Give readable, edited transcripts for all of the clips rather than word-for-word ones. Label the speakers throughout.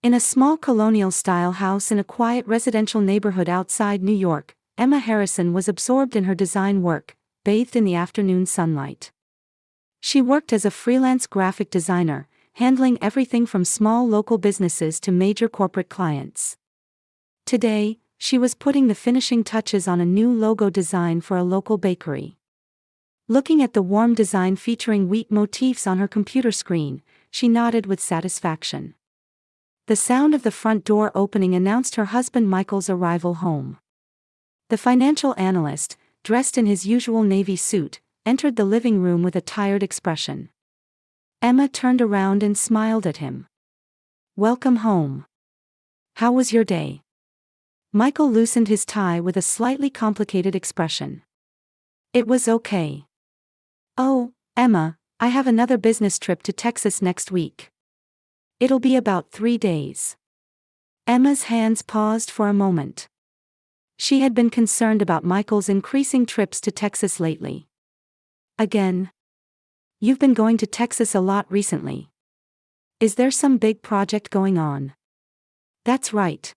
Speaker 1: In a small colonial-style house in a quiet residential neighborhood outside New York, Emma Harrison was absorbed in her design work, bathed in the afternoon sunlight. She worked as a freelance graphic designer, handling everything from small local businesses to major corporate clients. Today, she was putting the finishing touches on a new logo design for a local bakery. Looking at the warm design featuring wheat motifs on her computer screen, she nodded with satisfaction. The sound of the front door opening announced her husband Michael's arrival home. The financial analyst, dressed in his usual navy suit, entered the living room with a tired expression. Emma turned around and smiled at him. "Welcome home. How was your day?" Michael loosened his tie with a slightly complicated expression. "It was okay." "Oh, Emma, I have another business trip to Texas next week. It'll be about 3 days." Emma's hands paused for a moment. She had been concerned about Michael's increasing trips to Texas lately. "Again? You've been going to Texas a lot recently. Is there some big project going on?" "That's right.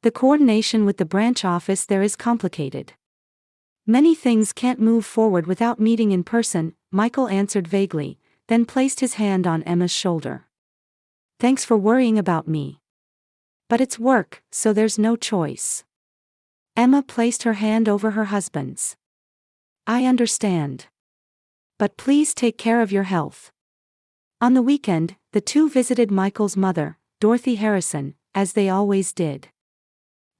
Speaker 1: The coordination with the branch office there is complicated. Many things can't move forward without meeting in person," Michael answered vaguely, then placed his hand on Emma's shoulder. "Thanks for worrying about me. But it's work, so there's no choice." Emma placed her hand over her husband's. "I understand. But please take care of your health." On the weekend, the two visited Michael's mother, Dorothy Harrison, as they always did.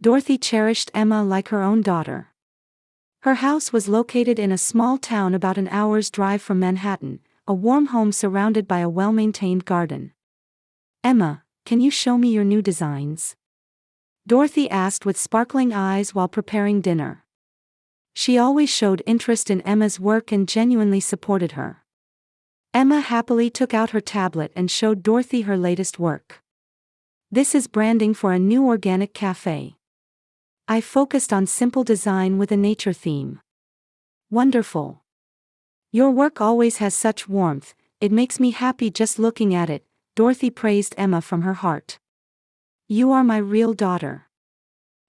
Speaker 1: Dorothy cherished Emma like her own daughter. Her house was located in a small town about an hour's drive from Manhattan, a warm home surrounded by a well-maintained garden. "Emma, can you show me your new designs?" Dorothy asked with sparkling eyes while preparing dinner. She always showed interest in Emma's work and genuinely supported her. Emma happily took out her tablet and showed Dorothy her latest work. "This is branding for a new organic cafe. I focused on simple design with a nature theme." "Wonderful. Your work always has such warmth, it makes me happy just looking at it," Dorothy praised Emma from her heart. "You are my real daughter.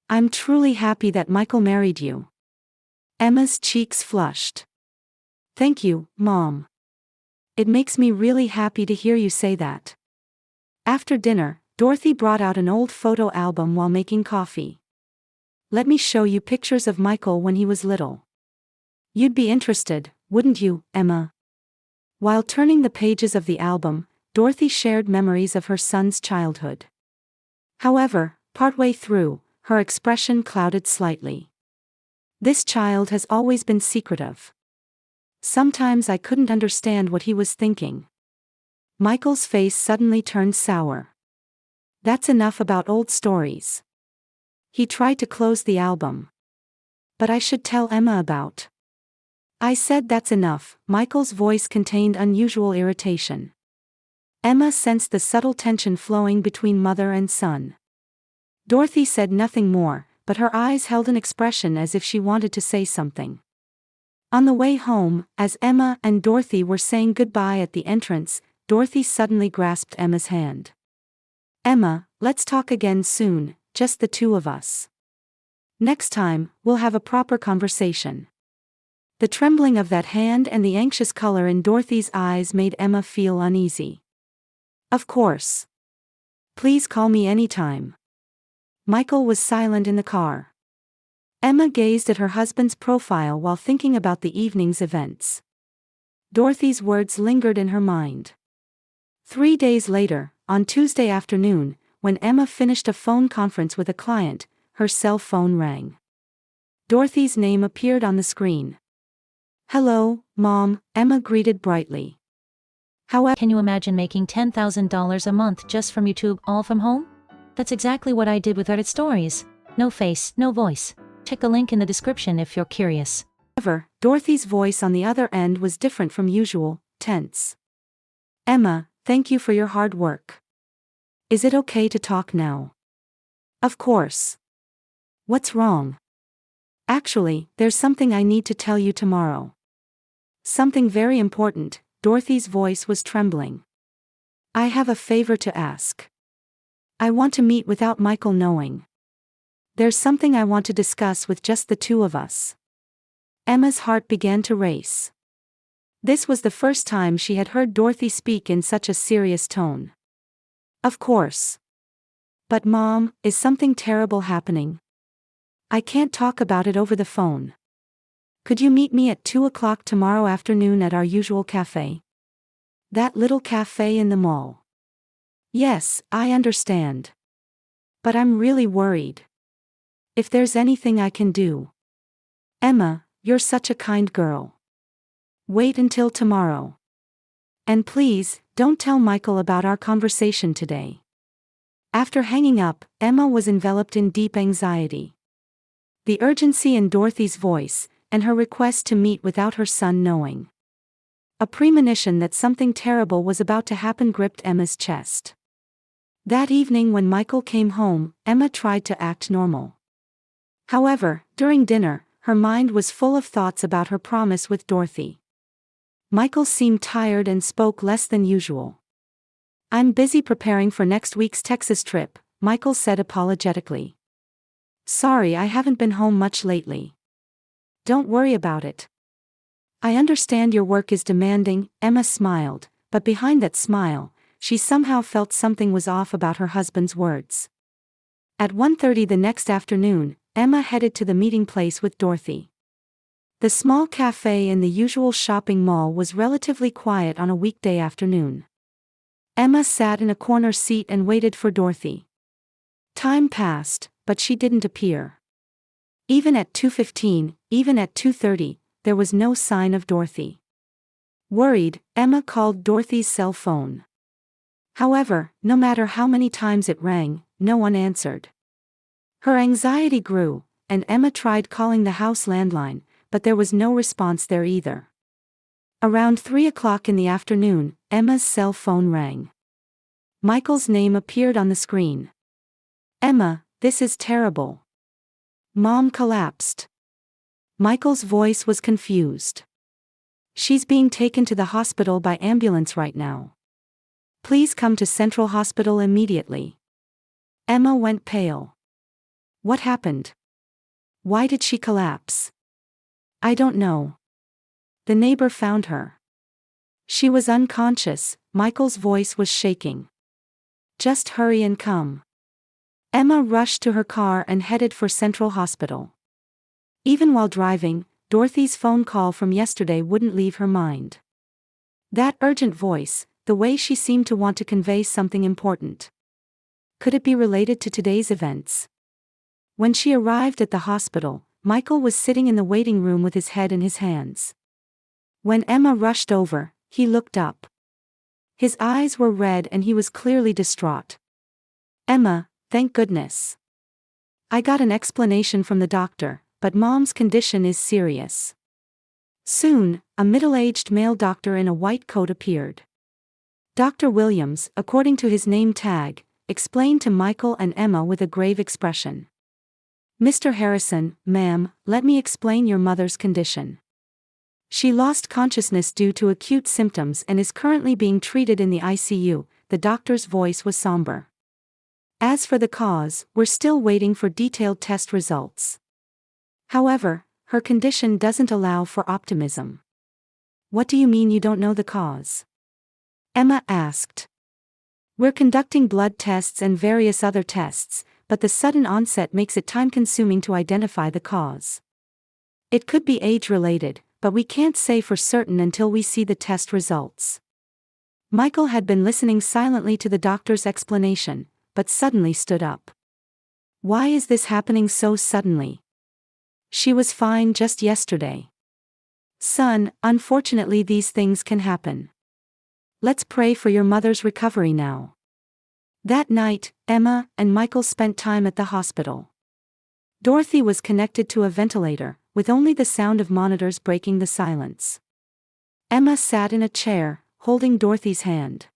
Speaker 1: I'm truly happy that Michael married you." Emma's cheeks flushed. "Thank you, Mom. It makes me really happy to hear you say that." After dinner, Dorothy brought out an old photo album while making coffee. "Let me show you pictures of Michael when he was little. You'd be interested, wouldn't you, Emma?" While turning the pages of the album, Dorothy shared memories of her son's childhood. However, partway through, her expression clouded slightly. "This child has always been secretive. Sometimes I couldn't understand what he was thinking." Michael's face suddenly turned sour. "That's enough about old stories." He tried to close the album. "But I should tell Emma about." "I said that's enough." Michael's voice contained unusual irritation. Emma sensed the subtle tension flowing between mother and son. Dorothy said nothing more, but her eyes held an expression as if she wanted to say something. On the way home, as Emma and Dorothy were saying goodbye at the entrance, Dorothy suddenly grasped Emma's hand. "Emma, let's talk again soon, just the two of us. Next time, we'll have a proper conversation." The trembling of that hand and the anxious color in Dorothy's eyes made Emma feel uneasy. "Of course. Please call me anytime." Michael was silent in the car. Emma gazed at her husband's profile while thinking about the evening's events. Dorothy's words lingered in her mind. 3 days later, on Tuesday afternoon, when Emma finished a phone conference with a client, her cell phone rang. Dorothy's name appeared on the screen. "Hello, Mom," Emma greeted brightly.
Speaker 2: However, can you imagine making $10,000 a month just from YouTube, all from home? That's exactly what I did with Reddit Stories. No face, no voice. Check the link in the description if you're curious.
Speaker 1: However, Dorothy's voice on the other end was different from usual, tense. "Emma, thank you for your hard work. Is it okay to talk now?" "Of course. What's wrong?" "Actually, there's something I need to tell you tomorrow." "Something very important." Dorothy's voice was trembling. "I have a favor to ask." I want to meet without Michael knowing. There's something I want to discuss with just the two of us. Emma's heart began to race. This was the first time she had heard Dorothy speak in such a serious tone. Of course. But Mom, is something terrible happening? I can't talk about it over the phone. Could you meet me at 2 o'clock tomorrow afternoon at our usual cafe? That little cafe in the mall. Yes, I understand. But I'm really worried. If there's anything I can do. Emma, you're such a kind girl. Wait until tomorrow. And please, don't tell Michael about our conversation today. After hanging up, Emma was enveloped in deep anxiety. The urgency in Dorothy's voice, and her request to meet without her son knowing. A premonition that something terrible was about to happen gripped Emma's chest. That evening when Michael came home, Emma tried to act normal. However, during dinner, her mind was full of thoughts about her promise with Dorothy. Michael seemed tired and spoke less than usual. I'm busy preparing for next week's Texas trip, Michael said apologetically. Sorry, I haven't been home much lately. Don't worry about it. I understand your work is demanding, Emma smiled, but behind that smile, she somehow felt something was off about her husband's words. At 1:30 the next afternoon, Emma headed to the meeting place with Dorothy. The small cafe in the usual shopping mall was relatively quiet on a weekday afternoon. Emma sat in a corner seat and waited for Dorothy. Time passed, but she didn't appear. Even at 2:15, even at 2:30, there was no sign of Dorothy. Worried, Emma called Dorothy's cell phone. However, no matter how many times it rang, no one answered. Her anxiety grew, and Emma tried calling the house landline, but there was no response there either. Around 3 o'clock in the afternoon, Emma's cell phone rang. Michael's name appeared on the screen. Emma, this is terrible. Mom collapsed. Michael's voice was confused. She's being taken to the hospital by ambulance right now. Please come to Central Hospital immediately. Emma went pale. What happened? Why did she collapse? I don't know. The neighbor found her. She was unconscious, Michael's voice was shaking. Just hurry and come. Emma rushed to her car and headed for Central Hospital. Even while driving, Dorothy's phone call from yesterday wouldn't leave her mind. That urgent voice, the way she seemed to want to convey something important. Could it be related to today's events? When she arrived at the hospital, Michael was sitting in the waiting room with his head in his hands. When Emma rushed over, he looked up. His eyes were red and he was clearly distraught. Emma, thank goodness. I got an explanation from the doctor, but Mom's condition is serious. Soon, a middle-aged male doctor in a white coat appeared. Dr. Williams, according to his name tag, explained to Michael and Emma with a grave expression. Mr. Harrison, ma'am, let me explain your mother's condition. She lost consciousness due to acute symptoms and is currently being treated in the ICU, the doctor's voice was somber. As for the cause, we're still waiting for detailed test results. However, her condition doesn't allow for optimism. What do you mean you don't know the cause? Emma asked. We're conducting blood tests and various other tests, but the sudden onset makes it time-consuming to identify the cause. It could be age-related, but we can't say for certain until we see the test results. Michael had been listening silently to the doctor's explanation, but suddenly stood up. Why is this happening so suddenly? She was fine just yesterday. Son, unfortunately these things can happen. Let's pray for your mother's recovery now. That night, Emma and Michael spent time at the hospital. Dorothy was connected to a ventilator, with only the sound of monitors breaking the silence. Emma sat in a chair, holding Dorothy's hand.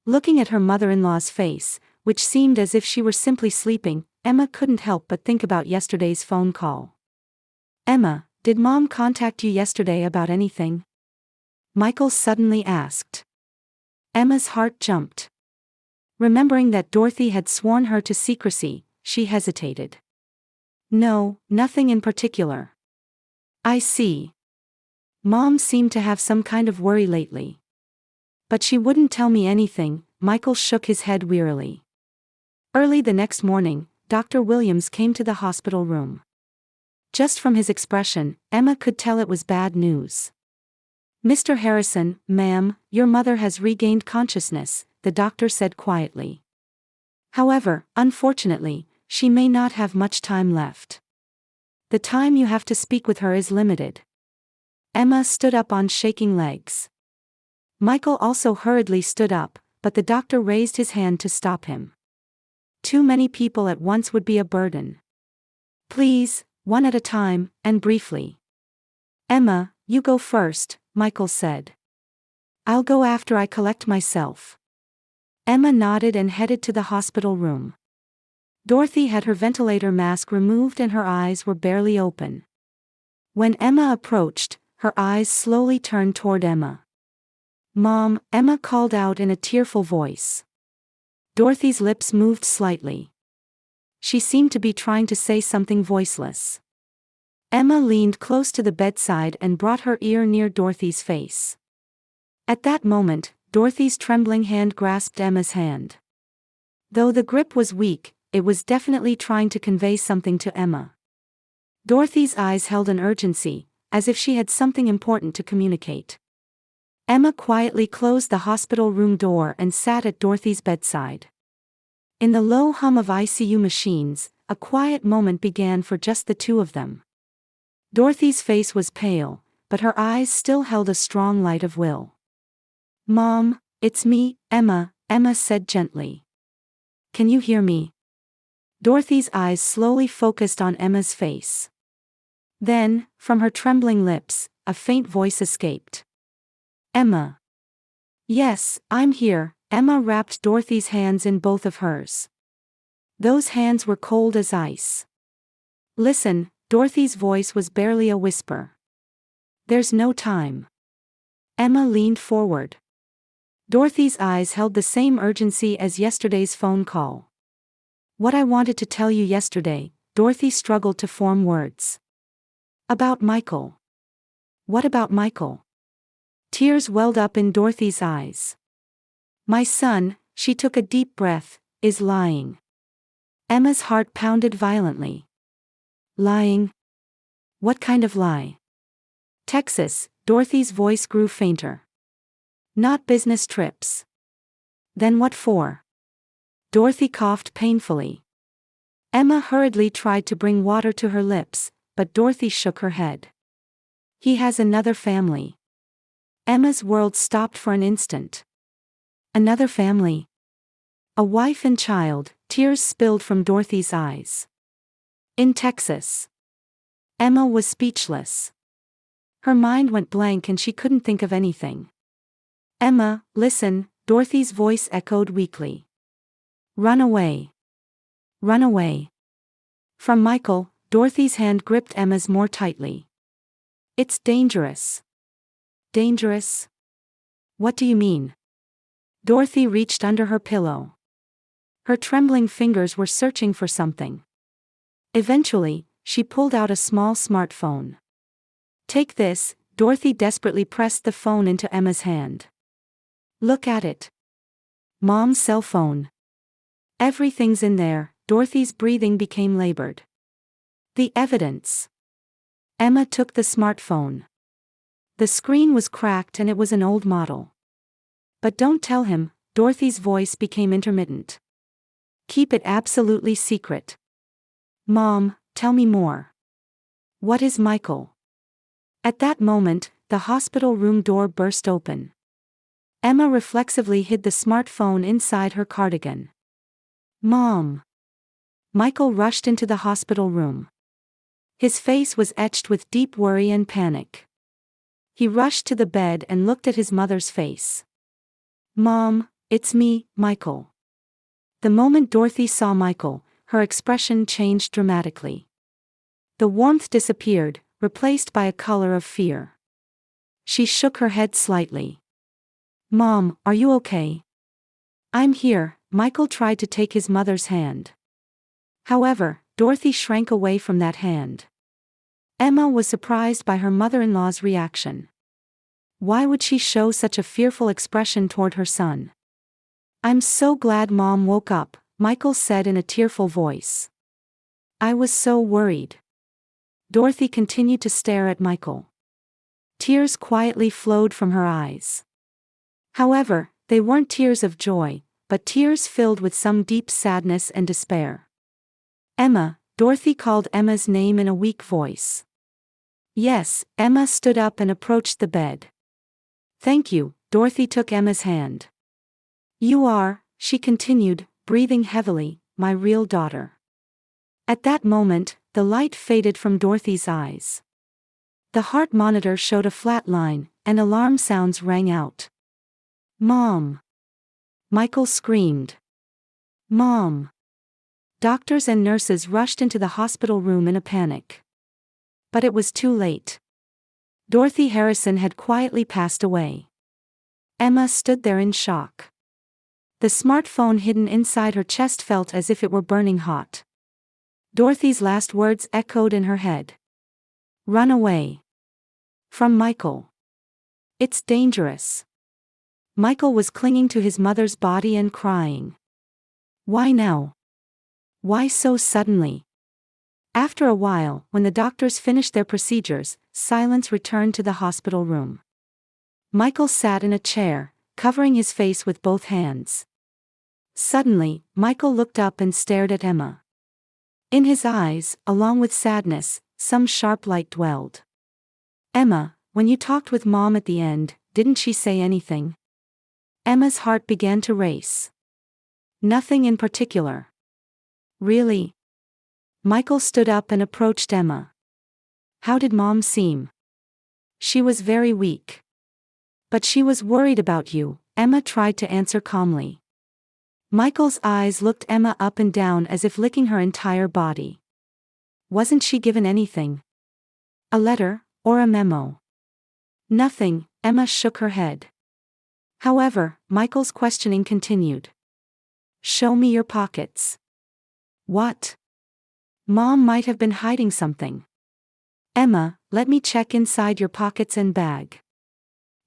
Speaker 1: Looking at her mother-in-law's face, which seemed as if she were simply sleeping, Emma couldn't help but think about yesterday's phone call. Emma, did Mom contact you yesterday about anything? Michael suddenly asked. Emma's heart jumped. Remembering that Dorothy had sworn her to secrecy, she hesitated. No, nothing in particular. I see. Mom seemed to have some kind of worry lately. But she wouldn't tell me anything. Michael shook his head wearily. Early the next morning, Dr. Williams came to the hospital room. Just from his expression, Emma could tell it was bad news. Mr. Harrison, ma'am, your mother has regained consciousness, the doctor said quietly. However, unfortunately, she may not have much time left. The time you have to speak with her is limited. Emma stood up on shaking legs. Michael also hurriedly stood up, but the doctor raised his hand to stop him. Too many people at once would be a burden. Please, one at a time, and briefly. Emma, you go first, Michael said. I'll go after I collect myself. Emma nodded and headed to the hospital room. Dorothy had her ventilator mask removed and her eyes were barely open. When Emma approached, her eyes slowly turned toward Emma. Mom, Emma called out in a tearful voice. Dorothy's lips moved slightly. She seemed to be trying to say something voiceless. Emma leaned close to the bedside and brought her ear near Dorothy's face. At that moment, Dorothy's trembling hand grasped Emma's hand. Though the grip was weak, it was definitely trying to convey something to Emma. Dorothy's eyes held an urgency, as if she had something important to communicate. Emma quietly closed the hospital room door and sat at Dorothy's bedside. In the low hum of ICU machines, a quiet moment began for just the two of them. Dorothy's face was pale, but her eyes still held a strong light of will. Mom, it's me, Emma, Emma said gently. Can you hear me? Dorothy's eyes slowly focused on Emma's face. Then, from her trembling lips, a faint voice escaped. Emma. Yes, I'm here. Emma wrapped Dorothy's hands in both of hers. Those hands were cold as ice. Listen, Dorothy's voice was barely a whisper. There's no time. Emma leaned forward. Dorothy's eyes held the same urgency as yesterday's phone call. What I wanted to tell you yesterday, Dorothy struggled to form words. About Michael. What about Michael? Tears welled up in Dorothy's eyes. My son, she took a deep breath, is lying. Emma's heart pounded violently. Lying? What kind of lie? Texas, Dorothy's voice grew fainter. Not business trips. Then what for? Dorothy coughed painfully. Emma hurriedly tried to bring water to her lips, but Dorothy shook her head. He has another family. Emma's world stopped for an instant. Another family? A wife and child, tears spilled from Dorothy's eyes. In Texas. Emma was speechless. Her mind went blank and she couldn't think of anything. Emma, listen, Dorothy's voice echoed weakly. Run away. Run away. From Michael, Dorothy's hand gripped Emma's more tightly. It's dangerous. Dangerous? What do you mean? Dorothy reached under her pillow. Her trembling fingers were searching for something. Eventually, she pulled out a small smartphone. Take this, Dorothy desperately pressed the phone into Emma's hand. Look at it. Mom's cell phone. Everything's in there. Dorothy's breathing became labored. The evidence. Emma took the smartphone. The screen was cracked and it was an old model. But don't tell him, Dorothy's voice became intermittent. Keep it absolutely secret. Mom, tell me more. What is Michael? At that moment, the hospital room door burst open. Emma reflexively hid the smartphone inside her cardigan. Mom! Michael rushed into the hospital room. His face was etched with deep worry and panic. He rushed to the bed and looked at his mother's face. Mom, it's me, Michael. The moment Dorothy saw Michael, her expression changed dramatically. The warmth disappeared, replaced by a color of fear. She shook her head slightly. Mom, are you okay? I'm here, Michael tried to take his mother's hand. However, Dorothy shrank away from that hand. Emma was surprised by her mother-in-law's reaction. Why would she show such a fearful expression toward her son? "I'm so glad Mom woke up," Michael said in a tearful voice. "I was so worried." Dorothy continued to stare at Michael. Tears quietly flowed from her eyes. However, they weren't tears of joy, but tears filled with some deep sadness and despair. "Emma," Dorothy called Emma's name in a weak voice. "Yes." Emma stood up and approached the bed. "Thank you." Dorothy took Emma's hand. "You are," she continued, breathing heavily, "my real daughter." At that moment, the light faded from Dorothy's eyes. The heart monitor showed a flat line, and alarm sounds rang out. "Mom!" Michael screamed. "Mom!" Doctors and nurses rushed into the hospital room in a panic. But it was too late. Dorothy Harrison had quietly passed away. Emma stood there in shock. The smartphone hidden inside her chest felt as if it were burning hot. Dorothy's last words echoed in her head. "Run away." From Michael. "It's dangerous." Michael was clinging to his mother's body and crying. Why now? Why so suddenly? After a while, when the doctors finished their procedures, silence returned to the hospital room. Michael sat in a chair, covering his face with both hands. Suddenly, Michael looked up and stared at Emma. In his eyes, along with sadness, some sharp light dwelled. "Emma, when you talked with Mom at the end, didn't she say anything?" Emma's heart began to race. "Nothing in particular." "Really?" Michael stood up and approached Emma. "How did Mom seem?" "She was very weak. But she was worried about you," Emma tried to answer calmly. Michael's eyes looked Emma up and down as if licking her entire body. "Wasn't she given anything? A letter, or a memo?" "Nothing," Emma shook her head. However, Michael's questioning continued. "Show me your pockets." "What?" "Mom might have been hiding something." "Emma, let me check inside your pockets and bag."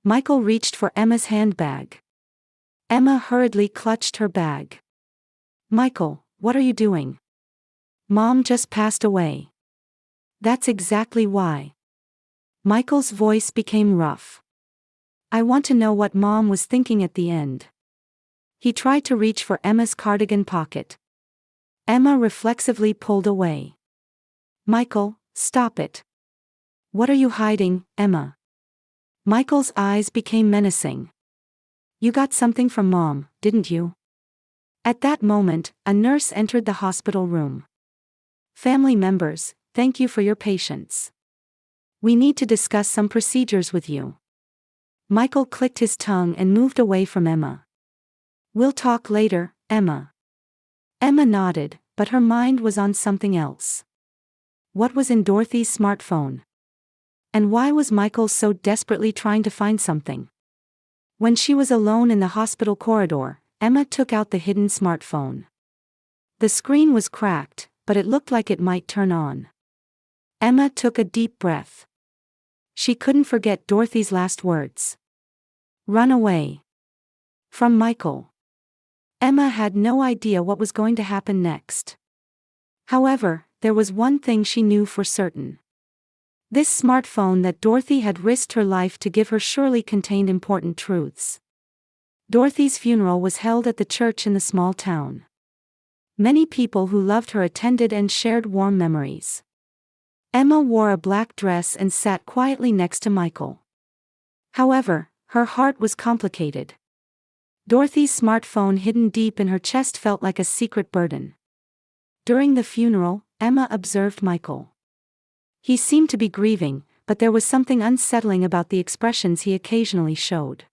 Speaker 1: Michael reached for Emma's handbag. Emma hurriedly clutched her bag. "Michael, what are you doing?" "Mom just passed away." "That's exactly why." Michael's voice became rough. "I want to know what Mom was thinking at the end." He tried to reach for Emma's cardigan pocket. Emma reflexively pulled away. "Michael, stop it." "What are you hiding, Emma?" Michael's eyes became menacing. "You got something from Mom, didn't you?" At that moment, a nurse entered the hospital room. "Family members, thank you for your patience. We need to discuss some procedures with you." Michael clicked his tongue and moved away from Emma. "We'll talk later, Emma." Emma nodded, but her mind was on something else. What was in Dorothy's smartphone? And why was Michael so desperately trying to find something? When she was alone in the hospital corridor, Emma took out the hidden smartphone. The screen was cracked, but it looked like it might turn on. Emma took a deep breath. She couldn't forget Dorothy's last words. "Run away." From Michael. Emma had no idea what was going to happen next. However, there was one thing she knew for certain. This smartphone that Dorothy had risked her life to give her surely contained important truths. Dorothy's funeral was held at the church in the small town. Many people who loved her attended and shared warm memories. Emma wore a black dress and sat quietly next to Michael. However, her heart was complicated. Dorothy's smartphone hidden deep in her chest felt like a secret burden. During the funeral, Emma observed Michael. He seemed to be grieving, but there was something unsettling about the expressions he occasionally showed.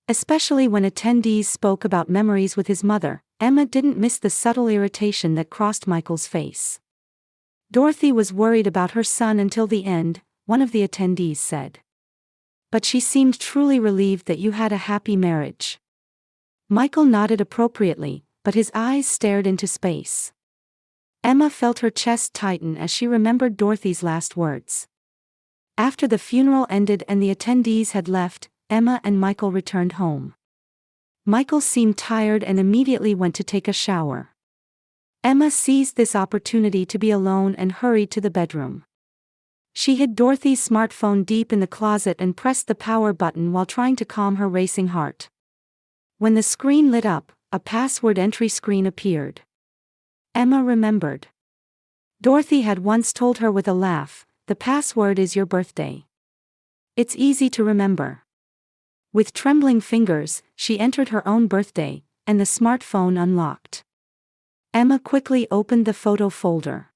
Speaker 1: Especially when attendees spoke about memories with his mother, Emma didn't miss the subtle irritation that crossed Michael's face. "Dorothy was worried about her son until the end," one of the attendees said. "But she seemed truly relieved that you had a happy marriage." Michael nodded appropriately, but his eyes stared into space. Emma felt her chest tighten as she remembered Dorothy's last words. After the funeral ended and the attendees had left, Emma and Michael returned home. Michael seemed tired and immediately went to take a shower. Emma seized this opportunity to be alone and hurried to the bedroom. She hid Dorothy's smartphone deep in the closet and pressed the power button while trying to calm her racing heart. When the screen lit up, a password entry screen appeared. Emma remembered. Dorothy had once told her with a laugh, "The password is your birthday. It's easy to remember." With trembling fingers, she entered her own birthday, and the smartphone unlocked. Emma quickly opened the photo folder.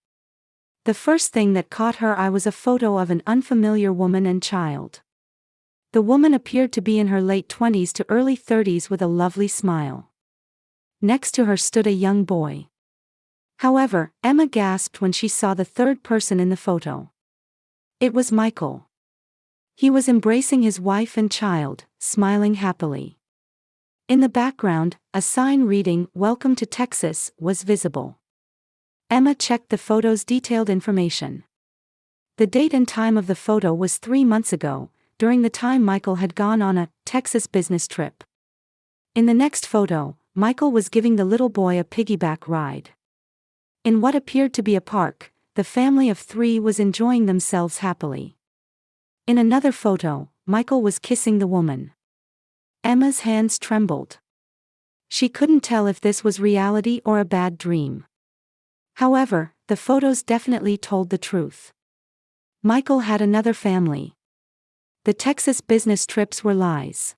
Speaker 1: The first thing that caught her eye was a photo of an unfamiliar woman and child. The woman appeared to be in her late 20s to early 30s with a lovely smile. Next to her stood a young boy. However, Emma gasped when she saw the third person in the photo. It was Michael. He was embracing his wife and child, smiling happily. In the background, a sign reading, "Welcome to Texas," was visible. Emma checked the photo's detailed information. The date and time of the photo was 3 months ago, during the time Michael had gone on a Texas business trip. In the next photo, Michael was giving the little boy a piggyback ride. In what appeared to be a park, the family of 3 was enjoying themselves happily. In another photo, Michael was kissing the woman. Emma's hands trembled. She couldn't tell if this was reality or a bad dream. However, the photos definitely told the truth. Michael had another family. The Texas business trips were lies.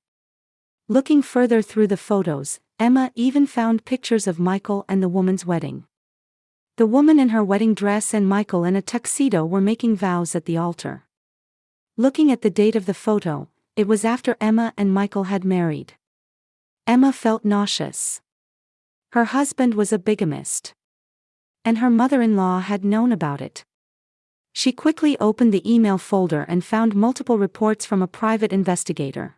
Speaker 1: Looking further through the photos, Emma even found pictures of Michael and the woman's wedding. The woman in her wedding dress and Michael in a tuxedo were making vows at the altar. Looking at the date of the photo, it was after Emma and Michael had married. Emma felt nauseous. Her husband was a bigamist. And her mother-in-law had known about it. She quickly opened the email folder and found multiple reports from a private investigator.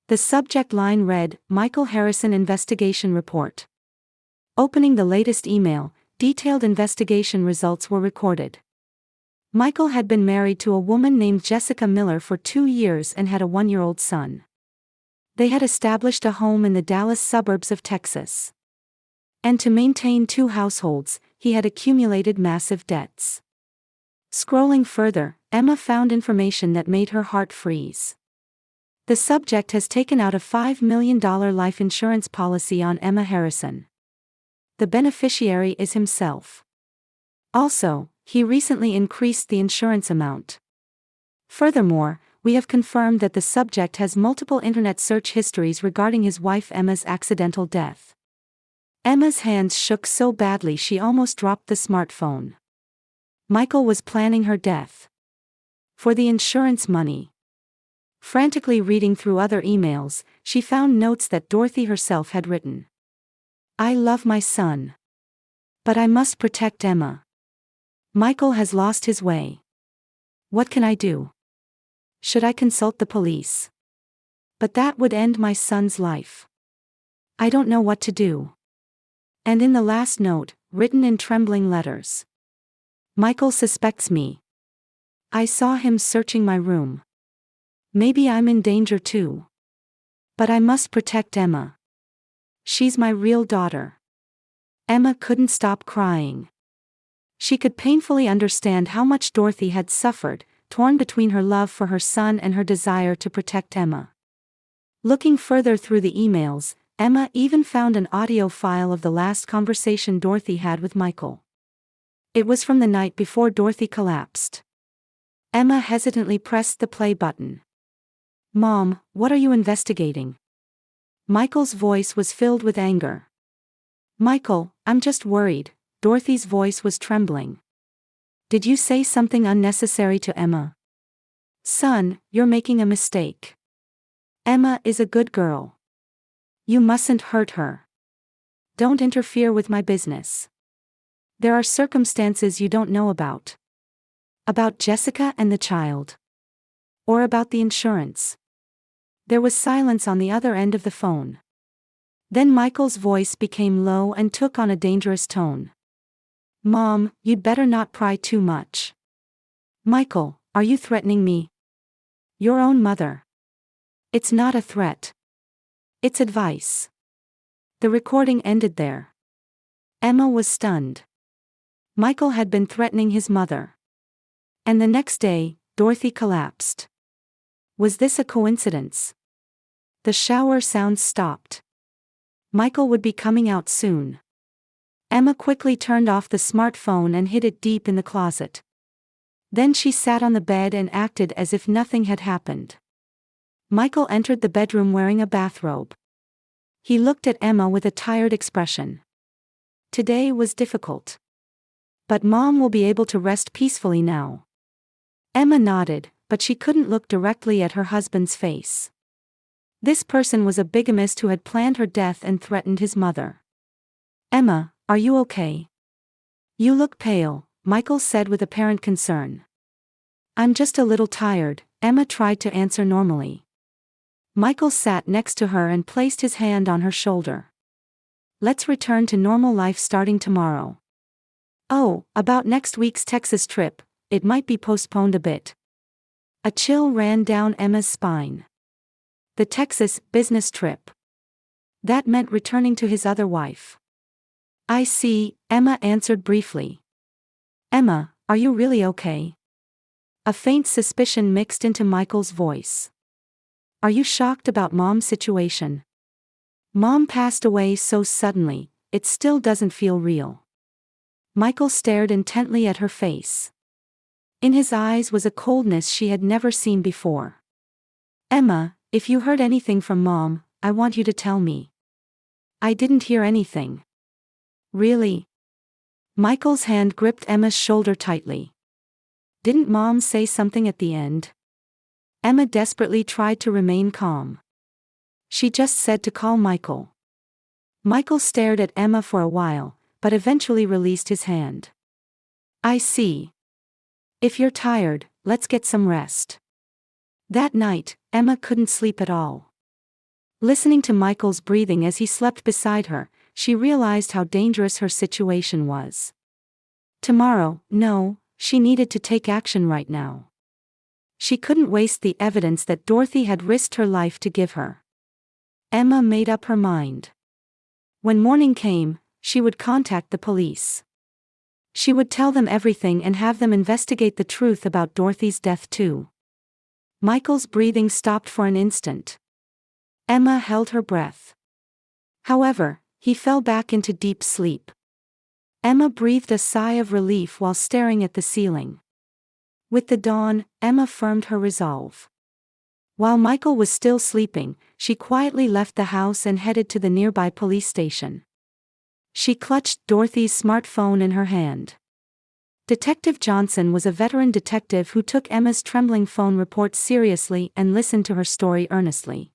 Speaker 1: The subject line read, "Michael Harrison Investigation Report." Opening the latest email, detailed investigation results were recorded. Michael had been married to a woman named Jessica Miller for 2 years and had a 1-year-old son. They had established a home in the Dallas suburbs of Texas. And to maintain 2 households, he had accumulated massive debts. Scrolling further, Emma found information that made her heart freeze. The subject has taken out a $5 million life insurance policy on Emma Harrison. The beneficiary is himself. Also, he recently increased the insurance amount. Furthermore, we have confirmed that the subject has multiple internet search histories regarding his wife Emma's accidental death. Emma's hands shook so badly she almost dropped the smartphone. Michael was planning her death. For the insurance money. Frantically reading through other emails, she found notes that Dorothy herself had written. "I love my son. But I must protect Emma. Michael has lost his way. What can I do? Should I consult the police? But that would end my son's life. I don't know what to do." And in the last note, written in trembling letters. "Michael suspects me. I saw him searching my room. Maybe I'm in danger too. But I must protect Emma. She's my real daughter." Emma couldn't stop crying. She could painfully understand how much Dorothy had suffered, torn between her love for her son and her desire to protect Emma. Looking further through the emails, Emma even found an audio file of the last conversation Dorothy had with Michael. It was from the night before Dorothy collapsed. Emma hesitantly pressed the play button. "Mom, what are you investigating?" Michael's voice was filled with anger. "Michael, I'm just worried." Dorothy's voice was trembling. "Did you say something unnecessary to Emma?" "Son, you're making a mistake. Emma is a good girl. You mustn't hurt her. Don't interfere with my business. There are circumstances you don't know about. About Jessica and the child. Or about the insurance." There was silence on the other end of the phone. Then Michael's voice became low and took on a dangerous tone. "Mom, you'd better not pry too much." "Michael, are you threatening me?" "Your own mother." "It's not a threat. It's advice." The recording ended there. Emma was stunned. Michael had been threatening his mother. And the next day, Dorothy collapsed. Was this a coincidence? The shower sounds stopped. Michael would be coming out soon. Emma quickly turned off the smartphone and hid it deep in the closet. Then she sat on the bed and acted as if nothing had happened. Michael entered the bedroom wearing a bathrobe. He looked at Emma with a tired expression. "Today was difficult. But Mom will be able to rest peacefully now." Emma nodded, but she couldn't look directly at her husband's face. This person was a bigamist who had planned her death and threatened his mother. "Emma, are you okay? You look pale," Michael said with apparent concern. "I'm just a little tired," Emma tried to answer normally. Michael sat next to her and placed his hand on her shoulder. "Let's return to normal life starting tomorrow. Oh, about next week's Texas trip, it might be postponed a bit." A chill ran down Emma's spine. The Texas business trip. That meant returning to his other wife. "I see," Emma answered briefly. "Emma, are you really okay?" A faint suspicion mixed into Michael's voice. "Are you shocked about Mom's situation?" "Mom passed away so suddenly, it still doesn't feel real." Michael stared intently at her face. In his eyes was a coldness she had never seen before. "Emma, if you heard anything from Mom, I want you to tell me." "I didn't hear anything." "Really?" Michael's hand gripped Emma's shoulder tightly. "Didn't Mom say something at the end?" Emma desperately tried to remain calm. "She just said to call Michael." Michael stared at Emma for a while, but eventually released his hand. "I see. If you're tired, let's get some rest." That night, Emma couldn't sleep at all. Listening to Michael's breathing as he slept beside her, she realized how dangerous her situation was. Tomorrow, no, she needed to take action right now. She couldn't waste the evidence that Dorothy had risked her life to give her. Emma made up her mind. When morning came, she would contact the police. She would tell them everything and have them investigate the truth about Dorothy's death too. Michael's breathing stopped for an instant. Emma held her breath. However, he fell back into deep sleep. Emma breathed a sigh of relief while staring at the ceiling. With the dawn, Emma firmed her resolve. While Michael was still sleeping, she quietly left the house and headed to the nearby police station. She clutched Dorothy's smartphone in her hand. Detective Johnson was a veteran detective who took Emma's trembling phone report seriously and listened to her story earnestly.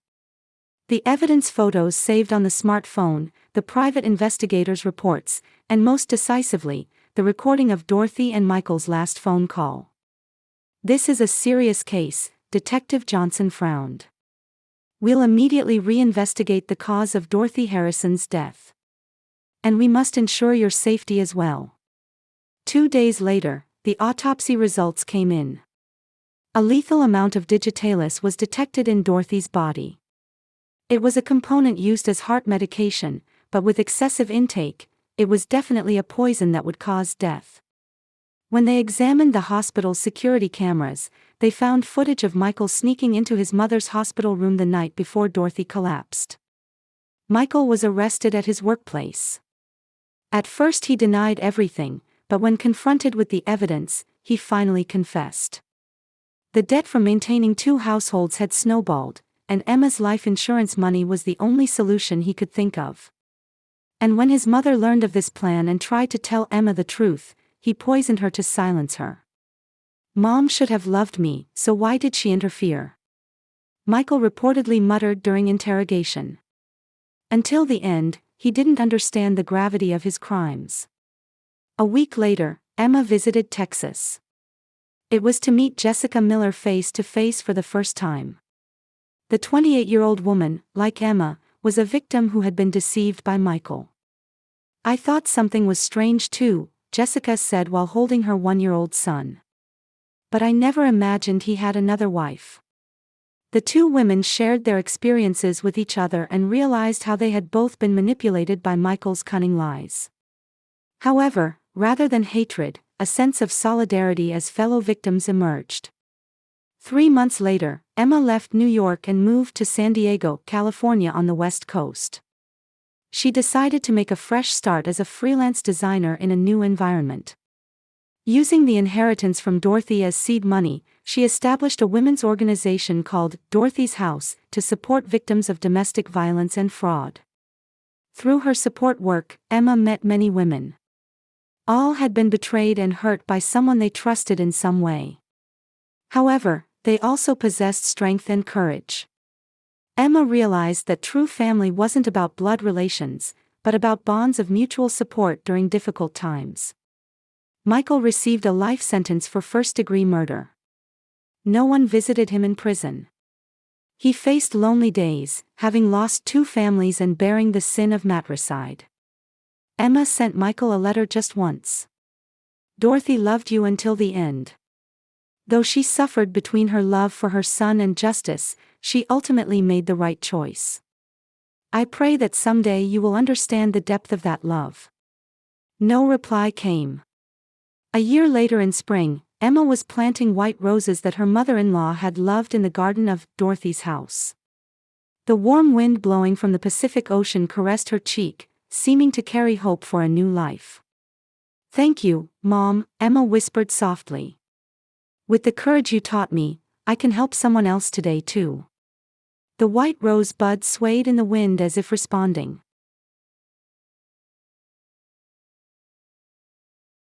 Speaker 1: The evidence photos saved on the smartphone, the private investigator's reports, and most decisively, the recording of Dorothy and Michael's last phone call. "This is a serious case," Detective Johnson frowned. "We'll immediately reinvestigate the cause of Dorothy Harrison's death. And we must ensure your safety as well." 2 days later, the autopsy results came in. A lethal amount of digitalis was detected in Dorothy's body. It was a component used as heart medication, but with excessive intake, it was definitely a poison that would cause death. When they examined the hospital's security cameras, they found footage of Michael sneaking into his mother's hospital room the night before Dorothy collapsed. Michael was arrested at his workplace. At first he denied everything, but when confronted with the evidence, he finally confessed. The debt from maintaining 2 households had snowballed, and Emma's life insurance money was the only solution he could think of. And when his mother learned of this plan and tried to tell Emma the truth, he poisoned her to silence her. "Mom should have loved me, so why did she interfere?" Michael reportedly muttered during interrogation. Until the end, he didn't understand the gravity of his crimes. A week later, Emma visited Texas. It was to meet Jessica Miller face to face for the first time. The 28-year-old woman, like Emma, was a victim who had been deceived by Michael. "I thought something was strange too," Jessica said while holding her 1-year-old son. "But I never imagined he had another wife." The two women shared their experiences with each other and realized how they had both been manipulated by Michael's cunning lies. However, rather than hatred, a sense of solidarity as fellow victims emerged. 3 months later, Emma left New York and moved to San Diego, California on the West Coast. She decided to make a fresh start as a freelance designer in a new environment. Using the inheritance from Dorothy as seed money, she established a women's organization called Dorothy's House to support victims of domestic violence and fraud. Through her support work, Emma met many women. All had been betrayed and hurt by someone they trusted in some way. However, they also possessed strength and courage. Emma realized that true family wasn't about blood relations, but about bonds of mutual support during difficult times. Michael received a life sentence for first-degree murder. No one visited him in prison. He faced lonely days, having lost 2 families and bearing the sin of matricide. Emma sent Michael a letter just once. "Dorothy loved you until the end." Though she suffered between her love for her son and justice, she ultimately made the right choice. "I pray that someday you will understand the depth of that love." No reply came. A year later in spring, Emma was planting white roses that her mother-in-law had loved in the garden of Dorothy's house. The warm wind blowing from the Pacific Ocean caressed her cheek, seeming to carry hope for a new life. "Thank you, Mom," Emma whispered softly. "With the courage you taught me, I can help someone else today too." The white rose bud swayed in the wind as if responding.